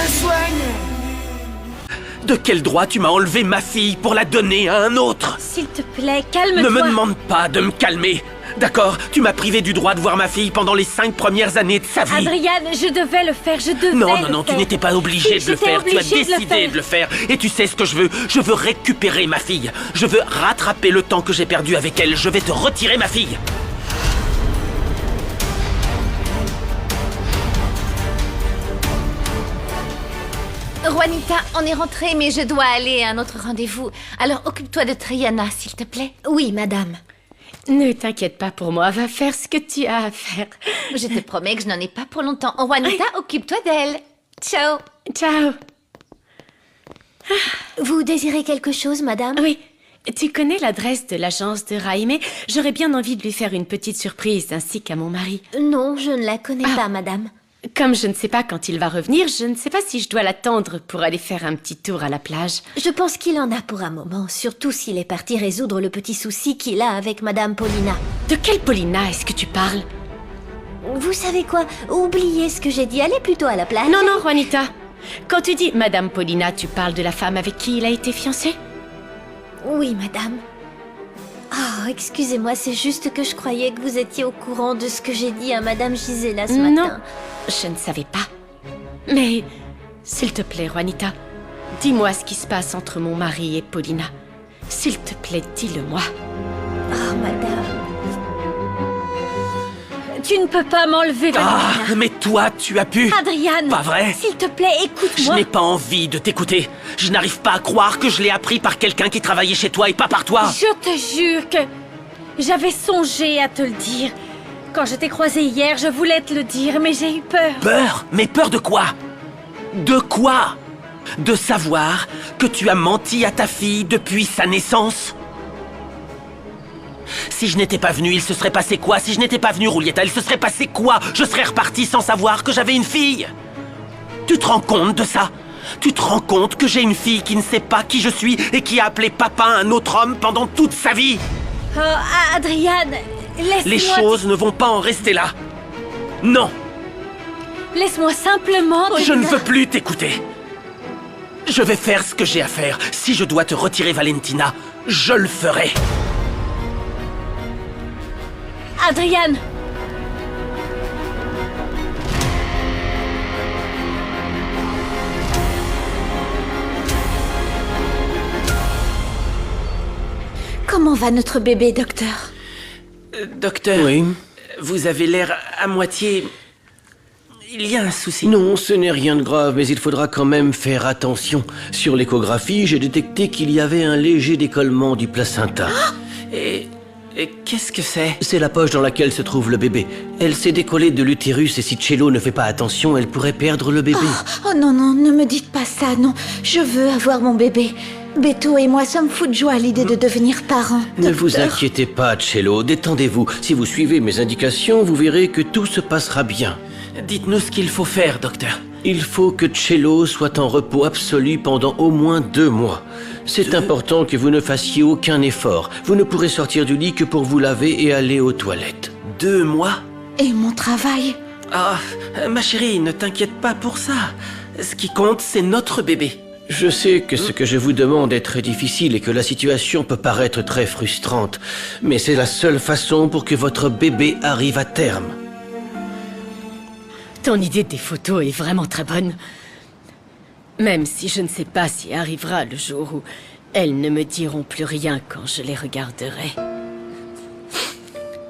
soigne. De quel droit tu m'as enlevé ma fille pour la donner à un autre? S'il te plaît, calme-toi. Ne me demande pas de me calmer. D'accord, tu m'as privé du droit de voir ma fille pendant les 5 premières années de sa vie. Adrian, je devais le faire, je devais Non, tu n'étais pas obligé de le faire. Tu as décidé de le faire. Et tu sais ce que je veux. Je veux récupérer ma fille. Je veux rattraper le temps que j'ai perdu avec elle. Je vais te retirer ma fille. Juanita, on est rentré, mais je dois aller à un autre rendez-vous. Alors occupe-toi de Triana, s'il te plaît. Oui, madame. Ne t'inquiète pas pour moi, va faire ce que tu as à faire. Je te promets que je n'en ai pas pour longtemps. Juanita, occupe-toi d'elle. Ciao. Ciao. Vous désirez quelque chose, madame? Oui, tu connais l'adresse de l'agence de Jaime? J'aurais bien envie de lui faire une petite surprise, ainsi qu'à mon mari. Non, je ne la connais pas, madame. Comme je ne sais pas quand il va revenir, je ne sais pas si je dois l'attendre pour aller faire un petit tour à la plage. Je pense qu'il en a pour un moment, surtout s'il est parti résoudre le petit souci qu'il a avec madame Paulina. De quelle Paulina est-ce que tu parles? Vous savez quoi? Oubliez ce que j'ai dit, allez plutôt à la plage. Non, Juanita. Quand tu dis Madame Paulina, tu parles de la femme avec qui il a été fiancé? Oui, madame. Oh, excusez-moi, c'est juste que je croyais que vous étiez au courant de ce que j'ai dit à madame Gisela ce matin. Non, je ne savais pas. Mais, s'il te plaît, Juanita, dis-moi ce qui se passe entre mon mari et Paulina. S'il te plaît, dis-le-moi. Oh, madame. Tu ne peux pas m'enlever, Ah, Paulina. mais toi, tu as pu. Adrian. Pas vrai? S'il te plaît, Je écoute-moi. n'ai pas envie de t'écouter. Je n'arrive pas à croire que je l'ai appris par quelqu'un qui travaillait chez toi et pas par toi. Je te jure que j'avais songé à te le dire. Quand je t'ai croisé hier, je voulais te le dire, mais j'ai eu peur. Peur? Mais peur de quoi? De quoi? De savoir que tu as menti à ta fille depuis sa naissance? Si je n'étais pas venu, il se serait passé quoi? Si je n'étais pas venu, Roulietta, il se serait passé quoi? Je serais reparti sans savoir que j'avais une fille. Tu te rends compte de ça? Tu te rends compte que j'ai une fille qui ne sait pas qui je suis et qui a appelé papa un autre homme pendant toute sa vie? Oh, Adrian, laisse-moi... Les choses ne vont pas en rester là. Non, Laisse-moi simplement... je ne veux plus t'écouter. Je vais faire ce que j'ai à faire. Si je dois te retirer Valentina, je le ferai. Adrian! Comment va notre bébé, docteur? Docteur, Oui. vous avez l'air à moitié... Il y a un souci. Non, ce n'est rien de grave, mais il faudra quand même faire attention. Sur l'échographie, j'ai détecté qu'il y avait un léger décollement du placenta. Et qu'est-ce que c'est? C'est la poche dans laquelle se trouve le bébé. Elle s'est décollée de l'utérus et si Cello ne fait pas attention, elle pourrait perdre le bébé. Oh non, non, ne me dites pas ça, non. Je veux avoir mon bébé. Beto et moi sommes fous de joie à l'idée de devenir parents. Ne vous docteur. inquiétez pas, Cello, détendez-vous. Si vous suivez mes indications, vous verrez que tout se passera bien. Dites-nous ce qu'il faut faire, docteur. Il faut que Cello soit en repos absolu pendant au moins 2 mois. C'est important que vous ne fassiez aucun effort. Vous ne pourrez sortir du lit que pour vous laver et aller aux toilettes. 2 mois? Et mon travail? Ah, ma chérie, ne t'inquiète pas pour ça. Ce qui compte, c'est notre bébé. Je sais que ce que je vous demande est très difficile et que la situation peut paraître très frustrante, mais c'est la seule façon pour que votre bébé arrive à terme. Ton idée des photos est vraiment très bonne. Même si je ne sais pas si arrivera le jour où elles ne me diront plus rien quand je les regarderai.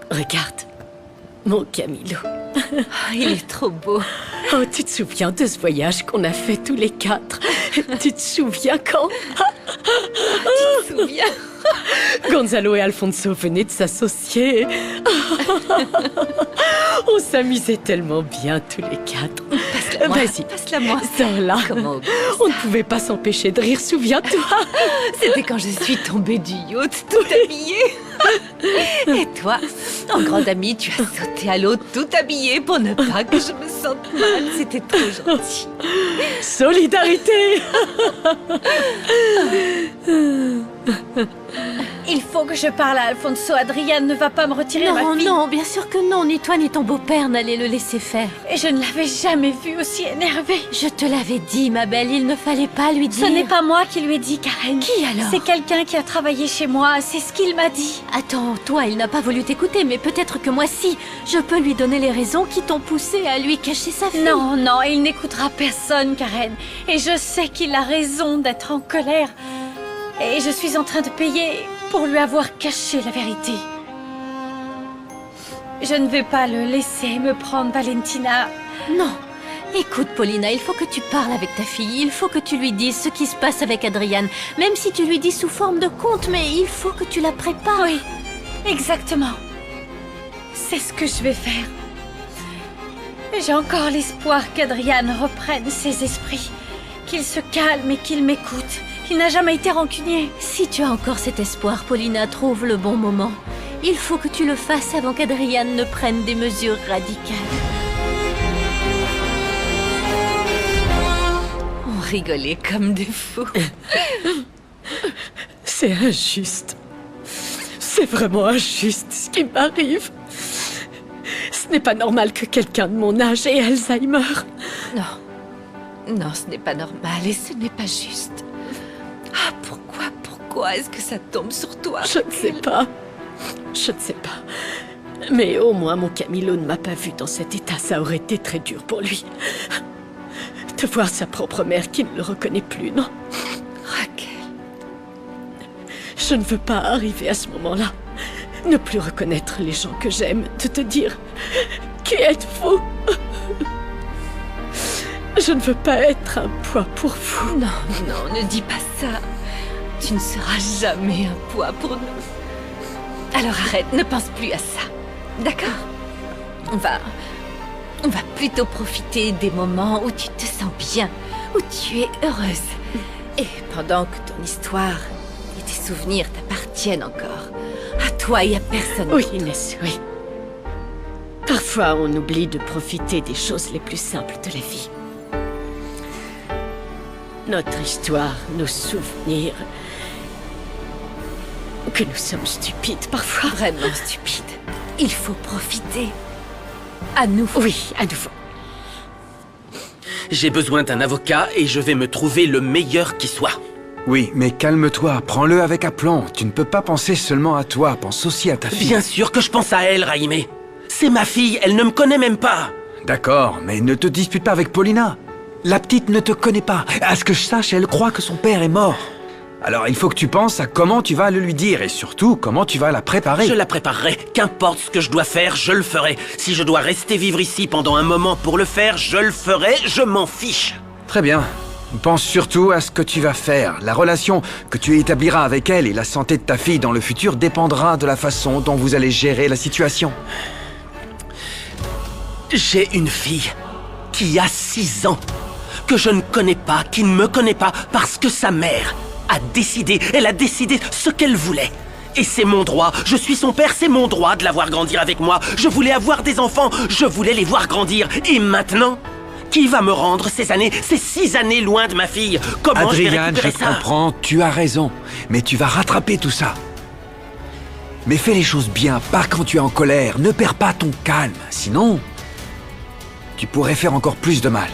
Regarde, mon Camilo. Il est trop beau. Oh, tu te souviens de ce voyage qu'on a fait tous les 4? Tu te souviens quand? Tu te souviens? Gonzalo et Alfonso venaient de s'associer. On s'amusait tellement bien tous les 4. Passe-la-moi. Vas-y, Passe-la-moi. sors-là. Comment oublie On ne pouvait pas s'empêcher de rire, souviens-toi. C'était quand je suis tombée du yacht, tout habillée. Et toi, en grande amie, tu as sauté à l'eau tout habillée pour ne pas que je me sente mal. C'était trop gentil. Solidarité. Il faut que je parle à Alfonso. Adrian ne va pas me retirer ma Non, fille. non, bien sûr que non. Ni toi ni ton beau-père n'allez le laisser faire. Et je ne l'avais jamais vu aussi énervé. Je te l'avais dit, ma belle, il ne fallait pas lui dire. Ce n'est pas moi qui lui ai dit, Karen. Qui alors? C'est quelqu'un qui a travaillé chez moi, c'est ce qu'il m'a dit. Attends, toi, il n'a pas voulu t'écouter, mais peut-être que moi, si. Je peux lui donner les raisons qui t'ont poussé à lui cacher sa fille. Non, non, il n'écoutera personne, Karen. Et je sais qu'il a raison d'être en colère. Et je suis en train de payer pour lui avoir caché la vérité. Je ne vais pas le laisser me prendre Valentina. Non. Écoute, Paulina, il faut que tu parles avec ta fille. Il faut que tu lui dises ce qui se passe avec Adrian. Même si tu lui dis sous forme de conte, mais il faut que tu la prépares. Oui, exactement. C'est ce que je vais faire. J'ai encore l'espoir qu'Adrian reprenne ses esprits. Qu'il se calme et qu'il m'écoute. Il n'a jamais été rancunier. Si tu as encore cet espoir, Paulina, trouve le bon moment. Il faut que tu le fasses avant qu'Adrian ne prenne des mesures radicales. On rigolait comme des fous. C'est injuste. C'est vraiment injuste ce qui m'arrive. Ce n'est pas normal que quelqu'un de mon âge ait Alzheimer. Non. Non, ce n'est pas normal et ce n'est pas juste. Ah, pourquoi est-ce que ça tombe sur toi? Je ne sais pas. Je ne sais pas. Mais au moins mon Camilo ne m'a pas vu dans cet état. Ça aurait été très dur pour lui. De voir sa propre mère qui ne le reconnaît plus, non? Raquel. Je ne veux pas arriver à ce moment-là. Ne plus reconnaître les gens que j'aime. De te dire... Qui êtes-vous? Je ne veux pas être un poids pour vous. Non, non, ne dis pas ça. Tu ne seras jamais un poids pour nous. Alors arrête, ne pense plus à ça. D'accord? On va plutôt profiter des moments où tu te sens bien, où tu es heureuse. Et pendant que ton histoire et tes souvenirs t'appartiennent encore, à toi et à personne. Oui, Inès, oui. Parfois, on oublie de profiter des choses les plus simples de la vie. Notre histoire, nos souvenirs... Que nous sommes stupides parfois. Vraiment stupide. Il faut profiter. À nouveau. Oui, à nouveau. J'ai besoin d'un avocat et je vais me trouver le meilleur qui soit. Oui, mais calme-toi, prends-le avec aplomb. Tu ne peux pas penser seulement à toi, pense aussi à ta fille. Bien sûr que je pense à elle, Raïmé. C'est ma fille, elle ne me connaît même pas. D'accord, mais ne te dispute pas avec Paulina. La petite ne te connaît pas. À ce que je sache, elle croit que son père est mort. Alors il faut que tu penses à comment tu vas le lui dire et surtout comment tu vas la préparer. Je la préparerai. Qu'importe ce que je dois faire, je le ferai. Si je dois rester vivre ici pendant un moment pour le faire, je le ferai. Je m'en fiche. Très bien. Pense surtout à ce que tu vas faire. La relation que tu établiras avec elle et la santé de ta fille dans le futur dépendra de la façon dont vous allez gérer la situation. J'ai une fille qui a 6 ans, que je ne connais pas, qui ne me connaît pas, parce que sa mère a décidé, elle a décidé ce qu'elle voulait. Et c'est mon droit, je suis son père, c'est mon droit de la voir grandir avec moi. Je voulais avoir des enfants, je voulais les voir grandir. Et maintenant, qui va me rendre ces années, ces 6 années loin de ma fille? Comment je vais Adrian, récupérer je ça? comprends, tu as raison. Mais tu vas rattraper tout ça. Mais fais les choses bien, pas quand tu es en colère. Ne perds pas ton calme, sinon... tu pourrais faire encore plus de mal.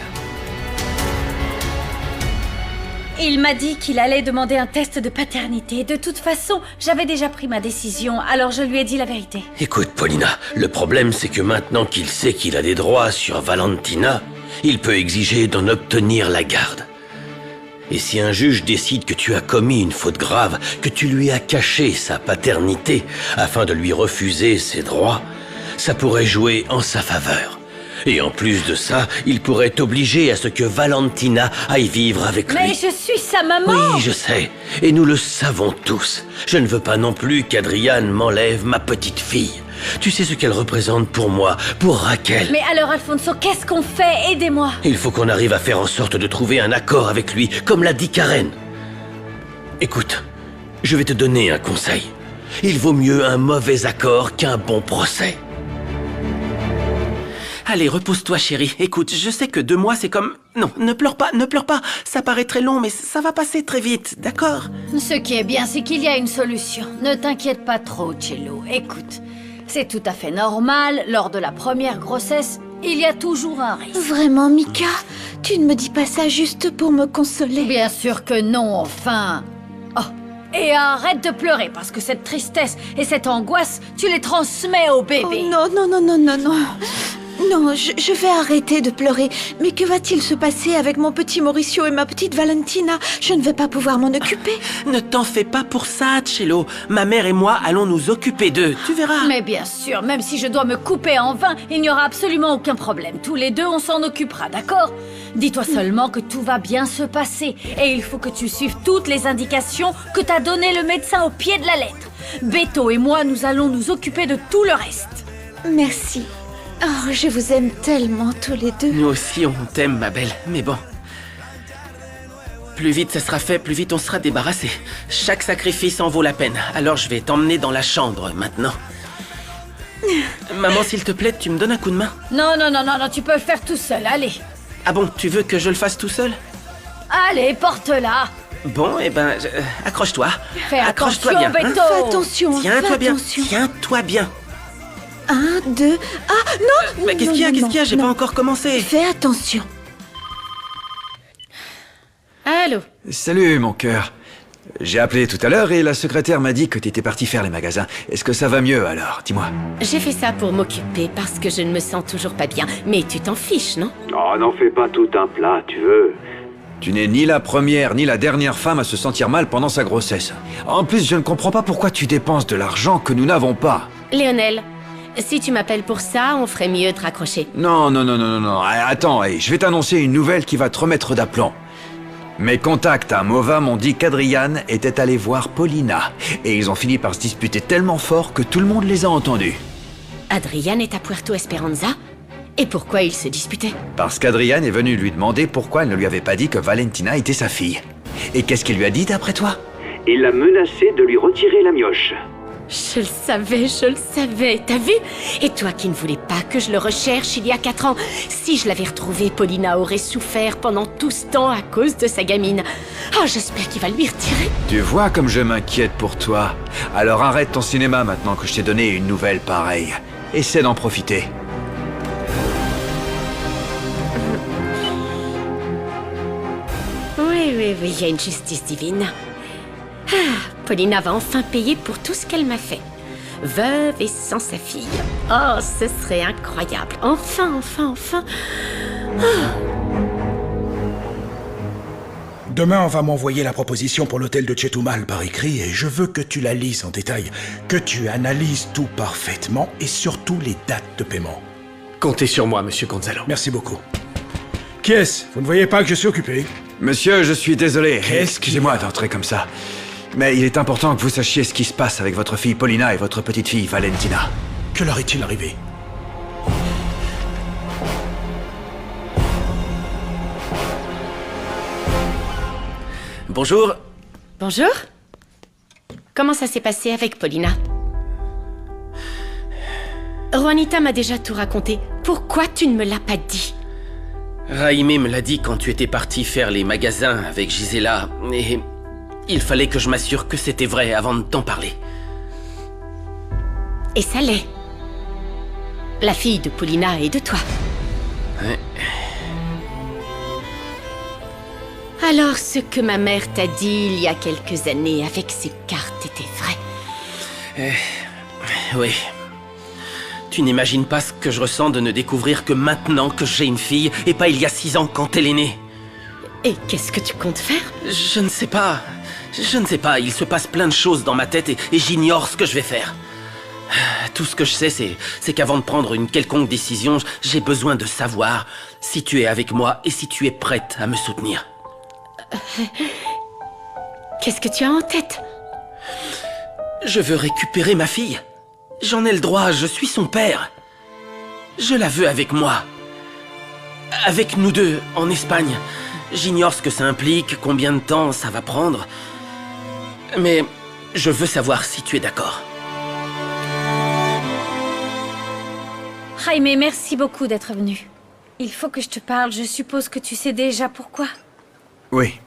Il m'a dit qu'il allait demander un test de paternité. De toute façon, j'avais déjà pris ma décision, alors je lui ai dit la vérité. Écoute, Paulina, le problème c'est que maintenant qu'il sait qu'il a des droits sur Valentina, il peut exiger d'en obtenir la garde. Et si un juge décide que tu as commis une faute grave, que tu lui as caché sa paternité afin de lui refuser ses droits, ça pourrait jouer en sa faveur. Et en plus de ça, il pourrait t'obliger à ce que Valentina aille vivre avec lui. Mais je suis sa maman! Oui, je sais. Et nous le savons tous. Je ne veux pas non plus qu'Adrian m'enlève ma petite fille. Tu sais ce qu'elle représente pour moi, pour Raquel. Mais alors, Alfonso, qu'est-ce qu'on fait? Aidez-moi! Il faut qu'on arrive à faire en sorte de trouver un accord avec lui, comme l'a dit Karen. Écoute, je vais te donner un conseil. Il vaut mieux un mauvais accord qu'un bon procès. Allez, repose-toi, chérie. Écoute, je sais que 2 mois, c'est comme... Non, ne pleure pas, ne pleure pas. Ça paraît très long, mais ça va passer très vite, d'accord? Ce qui est bien, c'est qu'il y a une solution. Ne t'inquiète pas trop, Cello. Écoute, c'est tout à fait normal. Lors de la première grossesse, il y a toujours un risque. Vraiment, Mika? Tu ne me dis pas ça juste pour me consoler. Bien sûr que non, enfin. Oh, et arrête de pleurer, parce que cette tristesse et cette angoisse, tu les transmets au bébé. Oh non, non, non, non, non, non. Non, je vais arrêter de pleurer. Mais que va-t-il se passer avec mon petit Mauricio et ma petite Valentina? Je ne vais pas pouvoir m'en occuper. Ne t'en fais pas pour ça, Cello. Ma mère et moi allons nous occuper d'eux, tu verras. Mais bien sûr, même si je dois me couper en 20, il n'y aura absolument aucun problème. Tous les deux, on s'en occupera, d'accord? Dis-toi seulement que tout va bien se passer. Et il faut que tu suives toutes les indications que t'a donné le médecin au pied de la lettre. Beto et moi, nous allons nous occuper de tout le reste. Merci. Oh, je vous aime tellement tous les deux. Nous aussi, on t'aime, ma belle. Mais bon... Plus vite ça sera fait, plus vite on sera débarrassé. Chaque sacrifice en vaut la peine. Alors je vais t'emmener dans la chambre, maintenant. Maman, s'il te plaît, tu me donnes un coup de main? Non, non, non, non, non, tu peux le faire tout seul, allez. Ah bon, tu veux que je le fasse tout seul? Allez, porte-la. Bon, eh ben, accroche-toi. Fais Accroche-toi attention, bien, hein. Beto. Fais attention, Tiens-toi fais bien, attention. tiens-toi bien. 1, 2... Ah, non! Mais qu'est-ce non, qu'il y a, non, qu'est-ce qu'il y a? J'ai non. pas encore commencé. Fais attention. Allô? Salut, mon cœur. J'ai appelé tout à l'heure et la secrétaire m'a dit que t'étais parti faire les magasins. Est-ce que ça va mieux alors? Dis-moi. J'ai fait ça pour m'occuper parce que je ne me sens toujours pas bien. Mais tu t'en fiches, non? Oh, n'en fais pas tout un plat, tu veux. Tu n'es ni la première ni la dernière femme à se sentir mal pendant sa grossesse. En plus, je ne comprends pas pourquoi tu dépenses de l'argent que nous n'avons pas. Léonel, si tu m'appelles pour ça, on ferait mieux de raccrocher. Non, non, non, non, non, non. Attends, hey, je vais t'annoncer une nouvelle qui va te remettre d'aplomb. Mes contacts à Mova m'ont dit qu'Adrian était allé voir Paulina. Et ils ont fini par se disputer tellement fort que tout le monde les a entendus. Adrian est à Puerto Esperanza? Et pourquoi ils se disputaient? Parce qu'Adrian est venu lui demander pourquoi elle ne lui avait pas dit que Valentina était sa fille. Et qu'est-ce qu'il lui a dit d'après toi? Il l'a menacé de lui retirer la mioche. Je le savais, t'as vu? Et toi qui ne voulais pas que je le recherche il y a 4 ans, si je l'avais retrouvé, Paulina aurait souffert pendant tout ce temps à cause de sa gamine. Oh, j'espère qu'il va lui retirer. Tu vois comme je m'inquiète pour toi. Alors arrête ton cinéma maintenant que je t'ai donné une nouvelle pareille. Essaie d'en profiter. Oui, il y a une justice divine. Ah, Paulina va enfin payer pour tout ce qu'elle m'a fait. Veuve et sans sa fille. Oh, ce serait incroyable. Enfin. Demain, on va m'envoyer la proposition pour l'hôtel de Chetumal par écrit et je veux que tu la lises en détail, que tu analyses tout parfaitement et surtout les dates de paiement. Comptez sur moi, monsieur Gonzalo. Merci beaucoup. Qui est-ce? Vous ne voyez pas que je suis occupé? Monsieur, je suis désolé. Qu'est-ce qu'il y a? Excusez-moi d'entrer comme ça. Mais il est important que vous sachiez ce qui se passe avec votre fille Paulina et votre petite fille Valentina. Que leur est-il arrivé? Bonjour. Bonjour. Comment ça s'est passé avec Paulina? Juanita m'a déjà tout raconté. Pourquoi tu ne me l'as pas dit? Raimé me l'a dit quand tu étais parti faire les magasins avec Gisela, et il fallait que je m'assure que c'était vrai avant de t'en parler. Et ça l'est. La fille de Paulina et de toi. Ouais. Alors, ce que ma mère t'a dit il y a quelques années avec ses cartes était vrai. Oui. Tu n'imagines pas ce que je ressens de ne découvrir que maintenant que j'ai une fille, et pas il y a 6 ans quand elle est née. Et qu'est-ce que tu comptes faire? Je ne sais pas. Je ne sais pas. Il se passe plein de choses dans ma tête et j'ignore ce que je vais faire. Tout ce que je sais, c'est qu'avant de prendre une quelconque décision, j'ai besoin de savoir si tu es avec moi et si tu es prête à me soutenir. Qu'est-ce que tu as en tête? Je veux récupérer ma fille. J'en ai le droit, je suis son père. Je la veux avec moi. Avec nous deux, en Espagne. J'ignore ce que ça implique, combien de temps ça va prendre. Mais je veux savoir si tu es d'accord. Jaime, merci beaucoup d'être venu. Il faut que je te parle, je suppose que tu sais déjà pourquoi. Oui.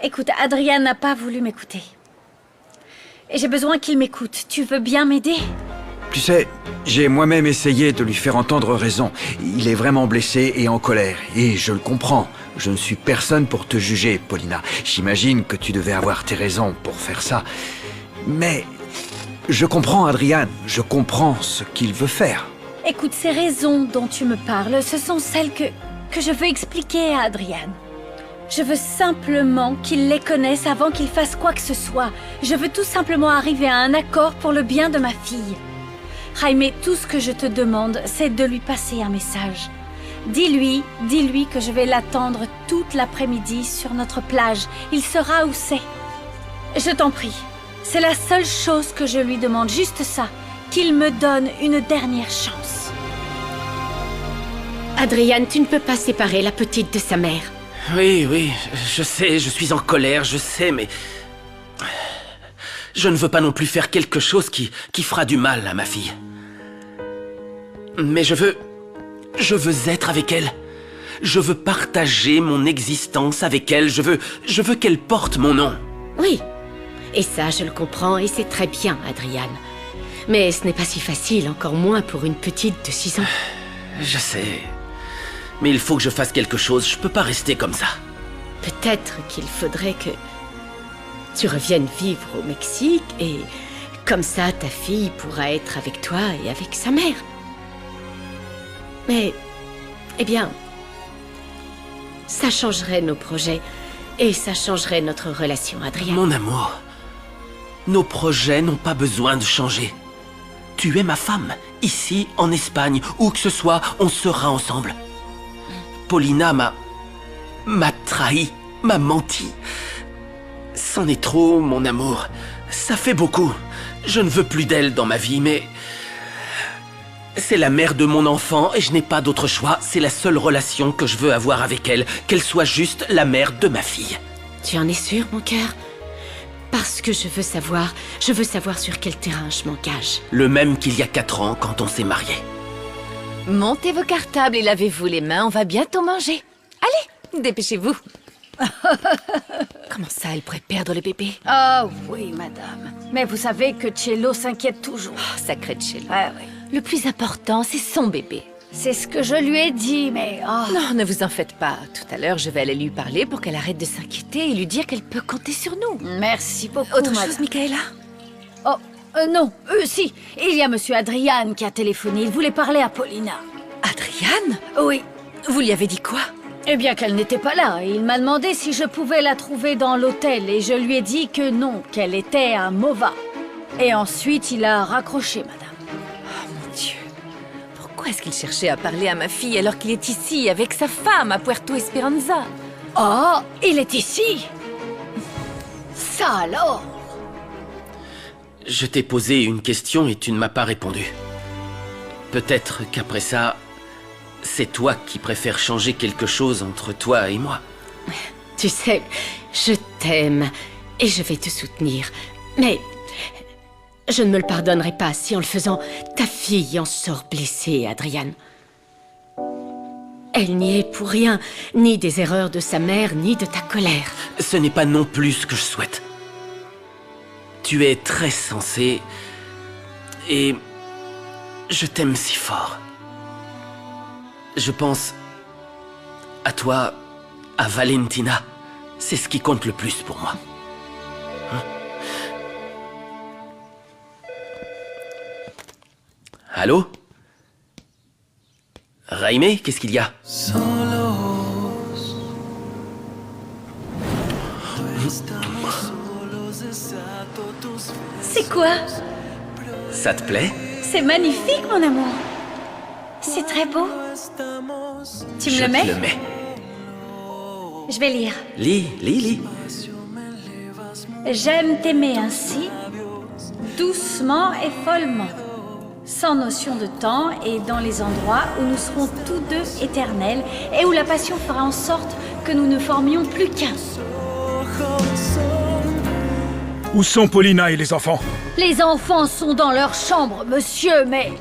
Écoute, Adrian n'a pas voulu m'écouter. Et j'ai besoin qu'il m'écoute. Tu veux bien m'aider? Tu sais, j'ai moi-même essayé de lui faire entendre raison. Il est vraiment blessé et en colère. Et je le comprends. Je ne suis personne pour te juger, Paulina. J'imagine que tu devais avoir tes raisons pour faire ça. Mais je comprends Adrian. Je comprends ce qu'il veut faire. Écoute, ces raisons dont tu me parles, ce sont celles que je veux expliquer à Adrian. Je veux simplement qu'il les connaisse avant qu'il fasse quoi que ce soit. Je veux tout simplement arriver à un accord pour le bien de ma fille. Jaime, tout ce que je te demande, c'est de lui passer un message. Dis-lui que je vais l'attendre toute l'après-midi sur notre plage. Il saura où c'est. Je t'en prie. C'est la seule chose que je lui demande, juste ça. Qu'il me donne une dernière chance. Adrian, tu ne peux pas séparer la petite de sa mère. Oui, je sais, je suis en colère, je sais, mais... Je ne veux pas non plus faire quelque chose qui fera du mal à ma fille. Mais je veux être avec elle. Je veux partager mon existence avec elle. Je veux qu'elle porte mon nom. Oui, et ça, je le comprends, et c'est très bien, Adrian. Mais ce n'est pas si facile, encore moins pour une petite de 6 ans. Je sais. Mais il faut que je fasse quelque chose. Je peux pas rester comme ça. Peut-être qu'il faudrait que tu reviennes vivre au Mexique et comme ça ta fille pourra être avec toi et avec sa mère. Mais, eh bien, ça changerait nos projets et ça changerait notre relation, Adrien. Mon amour, nos projets n'ont pas besoin de changer. Tu es ma femme, ici, en Espagne, où que ce soit, on sera ensemble. Paulina m'a trahi, m'a menti. C'en est trop, mon amour. Ça fait beaucoup. Je ne veux plus d'elle dans ma vie, mais... C'est la mère de mon enfant et je n'ai pas d'autre choix. C'est la seule relation que je veux avoir avec elle. Qu'elle soit juste la mère de ma fille. Tu en es sûr, mon cœur? Parce que je veux savoir sur quel terrain je m'engage. Le même qu'il y a 4 ans quand on s'est mariés. Montez vos cartables et lavez-vous les mains, on va bientôt manger. Allez, dépêchez-vous. Comment ça, elle pourrait perdre le bébé? Oh oui, madame. Mais vous savez que Cello s'inquiète toujours. Oh, sacré Cello. Ah oui. Le plus important, c'est son bébé. C'est ce que je lui ai dit, mais... Oh. Non, ne vous en faites pas. Tout à l'heure, je vais aller lui parler pour qu'elle arrête de s'inquiéter et lui dire qu'elle peut compter sur nous. Merci beaucoup, Autre madame. chose, Michaela? Oh, non, si. Il y a monsieur Adrian qui a téléphoné. Il voulait parler à Paulina. Adrian? Oui. Vous lui avez dit quoi? Eh bien qu'elle n'était pas là. Il m'a demandé si je pouvais la trouver dans l'hôtel et je lui ai dit que non, qu'elle était à Mova. Et ensuite, il a raccroché, madame. Oh mon Dieu. Pourquoi est-ce qu'il cherchait à parler à ma fille alors qu'il est ici avec sa femme à Puerto Esperanza? Oh, il est ici? Ça alors? Je t'ai posé une question et tu ne m'as pas répondu. Peut-être qu'après ça, c'est toi qui préfères changer quelque chose entre toi et moi. Tu sais, je t'aime et je vais te soutenir. Mais je ne me le pardonnerai pas si en le faisant, ta fille en sort blessée, Adrian. Elle n'y est pour rien, ni des erreurs de sa mère, ni de ta colère. Ce n'est pas non plus ce que je souhaite. Tu es très sensé et je t'aime si fort. Je pense à toi, à Valentina. C'est ce qui compte le plus pour moi. Hein? Allô? Jaime, qu'est-ce qu'il y a? C'est quoi? Ça te plaît? C'est magnifique, mon amour. C'est très beau. Tu me le mets? Je te le mets. Je vais lire. Lis. J'aime t'aimer ainsi, doucement et follement, sans notion de temps et dans les endroits où nous serons tous deux éternels et où la passion fera en sorte que nous ne formions plus qu'un. Où sont Paulina et les enfants? Les enfants sont dans leur chambre, monsieur, mais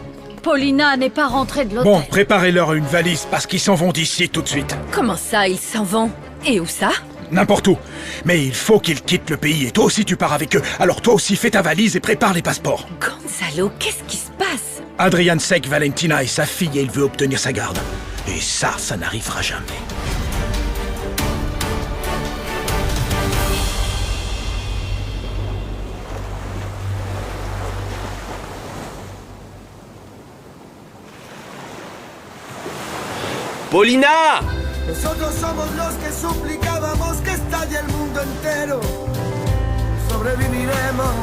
Paulina n'est pas rentrée de l'hôtel. Bon, préparez-leur une valise parce qu'ils s'en vont d'ici tout de suite. Comment ça, ils s'en vont? Et où ça? N'importe où. Mais il faut qu'ils quittent le pays et toi aussi tu pars avec eux. Alors toi aussi fais ta valise et prépare les passeports. Gonzalo, qu'est-ce qui se passe? Adrian sait que Valentina est sa fille et il veut obtenir sa garde. Et ça n'arrivera jamais. Paulina! Nosotros somos los que suplicábamos que estalle el mundo entero. Sobreviviremos.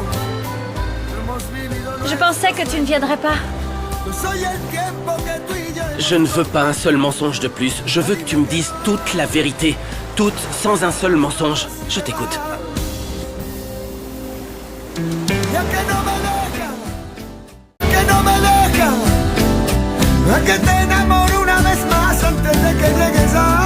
Hemos vivido. Je pensais que tu ne viendrais pas. Soy el tiempo que tú y yo. Je ne veux pas un seul mensonge de plus. Je veux que tu me dises toute la vérité. Toute, sans un seul mensonge. Je t'écoute. Ya que no me deja, que no me deja, a que te enamoro una vez más antes de que llegues a